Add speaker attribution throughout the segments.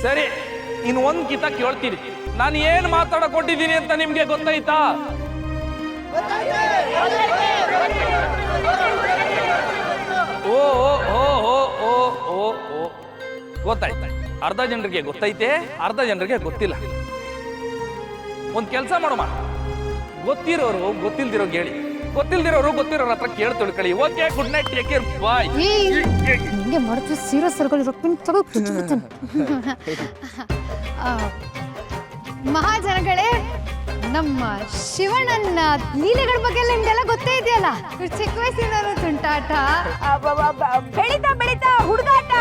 Speaker 1: ಸರಿ, ಇನ್ನು ಒಂದು ಕಿತ ಕೇಳ್ತೀನಿ. ನಾನು ಏನು ಮಾತಾಡಕ್ ಕೊಟ್ಟಿದ್ದೀನಿ ಅಂತ ನಿಮ್ಗೆ ಗೊತ್ತಾಯ್ತಾ? ಓ ಓ ಓ ಓ ಓ ಓ ಓ ಗೊತ್ತಾಯ್ತು. ಅರ್ಧ ಜನರಿಗೆ ಗೊತ್ತೈತೆ, ಅರ್ಧ ಜನರಿಗೆ ಗೊತ್ತಿಲ್ಲ. ಒಂದ್ ಕೆಲಸ ಮಾಡೋಣ, ಗೊತ್ತಿರೋರು ಗೊತ್ತಿಲ್ದಿರೋರು ಹೇಳಿ, ಗೊತ್ತಿಲ್ದಿರೋರು ಗೊತ್ತಿರೋರ ಹತ್ರ ಕೇಳಿ ತಿಳ್ಕೊಳ್ಳಿ. Okay, good night, take care, bye.
Speaker 2: ಹಿಂಗೆ ಮಾಡಿದ್ರೆ ಸೀರಿಯಸ್ ಸರ್ಗಳು ಮಹಾಜನಗಳೇ, ನಮ್ಮ ಶಿವಣ್ಣನ ಲೀಲೆಗಳ ಬಗ್ಗೆ ನಿಮ್ಗೆಲ್ಲ ಗೊತ್ತೇ ಇದೆಯಲ್ಲ. ಚಿಕ್ಕ ವಯಸ್ಸಿನವರು ತುಂಟಾಟ,
Speaker 3: ಬೆಳಿತಾ ಬೆಳಿತಾ ಹುಡುಗಾಟ,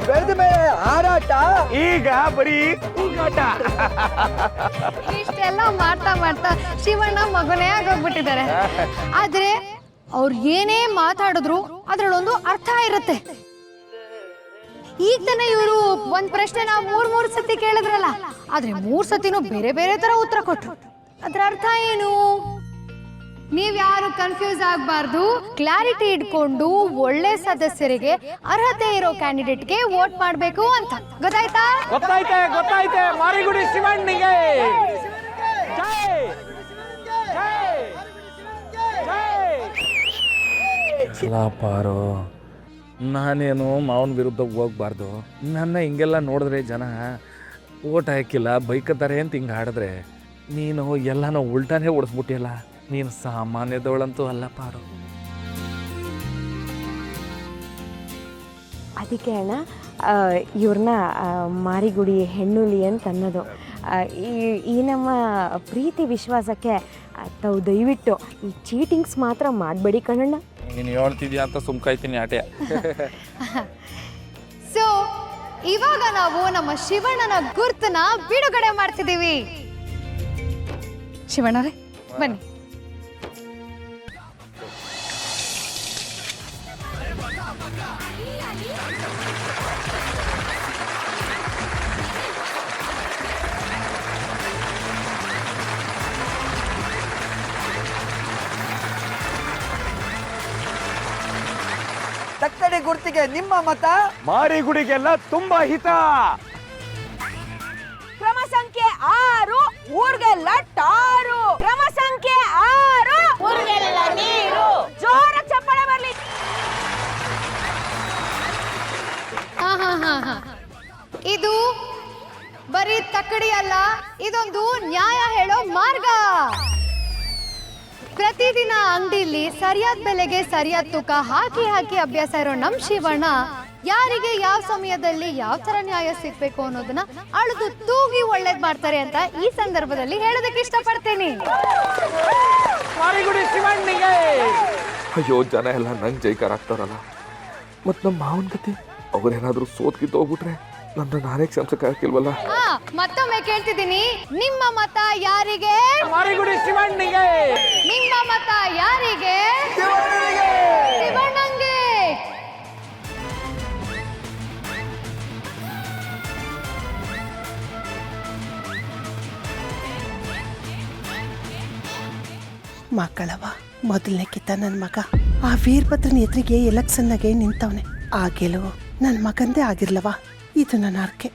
Speaker 4: ಬೆಳೆದ ಮೇಲೆ ಹಾರಾಟ,
Speaker 1: ಈಗ ಬರೀ ಕೂಗಾಟ.
Speaker 2: ಇಷ್ಟೆಲ್ಲ ಮಾಡ್ತಾ ಮಾಡ್ತಾ ಶಿವಣ್ಣ ಮಗನೇ ಆಗೋಗ್ಬಿಟ್ಟಿದ್ದಾರೆ. ಆದ್ರೆ ಅವ್ರು ಏನೇ ಮಾತಾಡಿದ್ರು ಅದ್ರಲ್ಲೊಂದು ಅರ್ಥ ಇರುತ್ತೆ. ಈಗ ತಾನೇ ಇವರು ಒಂದ್ ಪ್ರಶ್ನೆನ ಮೂರ್ ಸತಿ ಕೇಳಿದ್ರಲ್ಲ, ಆದ್ರೆ 3 ಸತಿನೂ ಬೇರೆ ಬೇರೆ ತರ ಉತ್ತರ ಕೊಟ್ರು. ಅದ್ರ ಅರ್ಥ ಏನು? ನೀವ್ಯಾರು ಕನ್ಫ್ಯೂಸ್ ಆಗಬಾರ್ದು. ಕ್ಲಾರಿಟಿ ಇಟ್ಕೊಂಡು ಒಳ್ಳೆ ಸದಸ್ಯರಿಗೆ, ಅರ್ಹತೆ ಇರೋ ಕ್ಯಾಂಡಿಡೇಟ್ಗೆ ವೋಟ್ ಮಾಡಬೇಕು ಅಂತ. ಗೊತ್ತಾಯ್ತಾ?
Speaker 1: ಗೊತ್ತಾಯ್ತೆ ಗೊತ್ತಾಯ್ತೆ. ಮಾರಿಗುಡಿ ಶಿವಣ್ಣಿಗೆ ಪಾರು. ನಾನೇನು ಮಾವನ ವಿರುದ್ಧ ಹೋಗ್ಬಾರ್ದು. ನನ್ನ ಹಿಂಗೆಲ್ಲ ನೋಡಿದ್ರೆ ಜನ ಓಟ್ ಹಾಕಿಲ್ಲ ಬೈಕತ್ತಾರೆ ಅಂತ ಹಿಂಗೆ ಹಾಡಿದ್ರೆ ನೀನು ಎಲ್ಲನೂ ಉಲ್ಟಾನೇ ಓಡಿಸ್ಬಿಟ್ಟಿಯಲ್ಲ. ನೀನು ಸಾಮಾನ್ಯದವಳಂತೂ ಅಲ್ಲ ಪಾರು.
Speaker 3: ಅದಕ್ಕೆ ಅಣ್ಣ ಇವ್ರನ್ನ ಮಾರಿಗುಡಿ ಹೆಣ್ಣುಲಿ ಅಂತ ಅನ್ನೋದು. ಈ ನಮ್ಮ ಪ್ರೀತಿ ವಿಶ್ವಾಸಕ್ಕೆ ತಾವು ದಯವಿಟ್ಟು ಈ ಚೀಟಿಂಗ್ಸ್ ಮಾತ್ರ ಮಾಡಬೇಡಿ ಕಣಣ್ಣ.
Speaker 1: ನೀನು ಹೇಳ್ತಿದ್ಯಾ ಅಂತ ಸುಮ್ಕಾಯ್ತೀನಿ ಆಟೆ.
Speaker 2: ಸೊ ಇವಾಗ ನಾವು ನಮ್ಮ ಶಿವಣ್ಣನ ಗುರ್ತನ ಬಿಡುಗಡೆ ಮಾಡ್ತಿದ್ದೀವಿ. ಶಿವಣ್ಣರೇ ಬನ್ನಿ.
Speaker 4: ತಕ್ಕಡಿ ಗುರ್ತಿಗೆ ನಿಮ್ಮ ಮತ.
Speaker 1: ಮಾರಿಗುಡಿಗೆಲ್ಲ ತುಂಬಾ ಹಿತ.
Speaker 3: ಕ್ರಮ ಸಂಖ್ಯೆ 6 ಊರ್ಗೆಲ್ಲ ಟಾರು. ಕ್ರಮ ಸಂಖ್ಯೆ 6 ಊರ್ಗೆಲ್ಲ ನೀರು. ಜೋರ ಚಪ್ಪಾಳೆ ಬರ್ಲಿ.
Speaker 2: ಇದು ಬರೀ ತಕ್ಕಡಿ ಅಲ್ಲ, ಇದೊಂದು ನ್ಯಾಯ ಹೇಳೋ ಮಾರ್ಗ. ಪ್ರತಿದಿನ ಅಂಗಡಿಲಿ ಸರಿಯಾದ ಬೆಲೆಗೆ ಸರಿಯಾದ ತೂಕ ಹಾಕಿ ಹಾಕಿ ಅಭ್ಯಾಸ ಇರೋ ನಮ್ ಶಿವಣ್ಣ ಯಾರಿಗೆ ಯಾವ ಸಮಯದಲ್ಲಿ ಯಾವ ತರ ನ್ಯಾಯ ಸಿಗ್ಬೇಕು ಅನ್ನೋದನ್ನ ಅಳೆದು ತೂಗಿ ಒಳ್ಳೇದ್ ಮಾಡ್ತಾರೆ ಅಂತ ಈ ಸಂದರ್ಭದಲ್ಲಿ ಹೇಳೋದಕ್ಕೆ ಇಷ್ಟಪಡ್ತೇನೆ.
Speaker 5: ಅಯ್ಯೋ, ಜನ ಎಲ್ಲ ನಂಗೆ ಜೈಕಾರ ಆಗ್ತಾರಲ್ಲ. ಮತ್ತು ನಮ್ಮ ಮಾವನ ಕತೆ ಅವ್ರೇನಾದ್ರೂ ಸೋತ್ಕಿದ್ದು ಹೋಗ್ಬಿಟ್ರೆ ನನ್ನ ನಾನೇ ಕ್ಷಮಿಸಕ್ಕಾಗಿಲ್ವಲ್ಲ.
Speaker 2: ಮತ್ತೊಮ್ಮೆ ಕೇಳ್ತಿದ್ದೀನಿ, ನಿಮ್ಮ ಮತ ಯಾರಿಗೆ?
Speaker 1: ಮಾರಿಗುಡಿ ಶಿವಣ್ಣಿಗೆ.
Speaker 2: ನಿಮ್ಮ ಮತ ಯಾರಿಗೆ? ಶಿವಣ್ಣಂಗೆ.
Speaker 6: ಮಕ್ಕಳವ ಮೊದಲನೇ ಕಿತ್ತ ನನ್ನ ಮಗ ಆ ವೀರಭದ್ರನ ಎದುರಿಗೆ ಎಲೆಕ್ಷನ್ನಾಗೆ ನಿಂತವನೆ. ಆ ಗೆಲುವು ನನ್ನ ಮಗಂದೇ ಆಗಿರ್ಲವ. ಇದು ನನ್ನ ಅರ್ಕೆ.